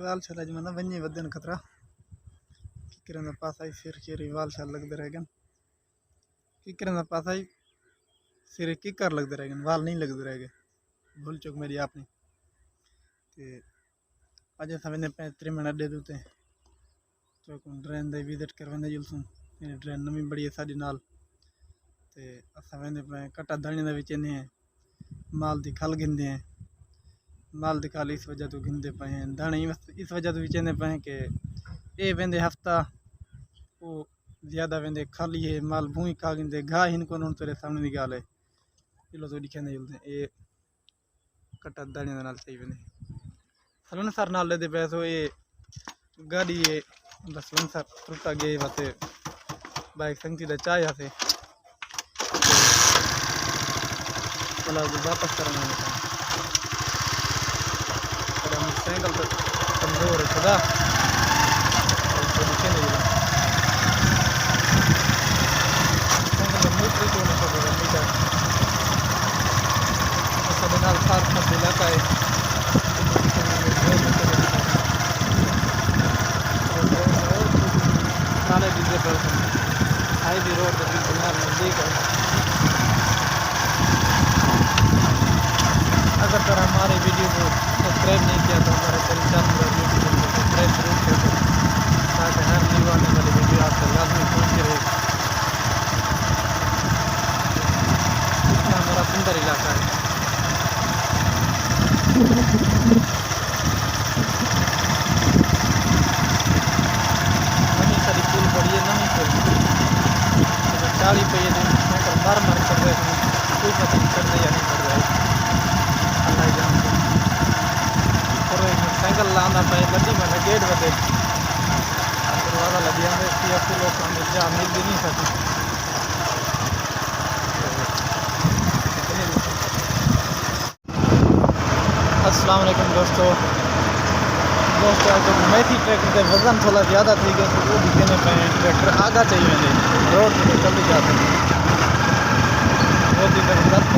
वाल छल अजमना वन्नी वदन खतरा किरन पास आई सिर केरी वाल छल लगते रहेगन किरन पास आई सिर किकर लगते रहेगन वाल नहीं लगते रहेगे भूल चुक मेरी आपने ते अज सवेंदे 3 मिनट दे दूते तो ड्रेन दे विजिट करवाने जुलसूं ड्रेन नवी बड़ी है साडी नाल ते सवेंदे पे कट्टा धनी दे विच ने माल दी खल गिनदे हैं माल दी खल इस वजह तो गिनदे पे हैं धनी इस वजह तो विचेंदे पे हैं कि ये वेंदे हफ्ता वो ज्यादा वेंदे खाली है माल भूई खा गिनदे घा हिन को तेरे सामने दी गाल है किलो तो दिखे नहीं जुलते ये कट्टा धनी दे नाल सही वेंदे सलन सर नाल दे पैसो ये गाड़ी है बस वन सर टूटा गए बाते बाइक संगती दा चाय आते चला वापस करना साइकिल तो कमजोर है खुदा दिखे नहीं साइकिल मीटर तो नहीं पड़ेगा मीटर सब नाल साथ में इलाका है नाले डीजे पर हाईवे रोड पर बिल्कुल नजदीक है अगर तो हमारे वीडियो को सब्सक्राइब नहीं किया तो हमारे चैनल को सब्सक्राइब जरूर कर दें ताकि हर न्यू आने वाली वीडियो आप तक लाजमी पहुँचती रहे। इतना हमारा सुंदर इलाका है। नवी सारी पुल पड़ी है नवी पुल 40 पे मार मार कर रहे हैं कोई पता नहीं कर रहे या नहीं कर रहे अल्लाह जानते साइकिल लाना पे गड्डी में गेट बदे दरवाजा लगी हमें इसकी आपको लोग सामने जा मिल भी नहीं सकती। अस्सलाम वालेकुम दोस्तों जो मेथी ट्रैक्टर के वजन थोड़ा ज़्यादा थी गया तो वो दिखने पे ट्रैक्टर आगा चाहिए रोड में चल जाते बहुत ही जबरदस्त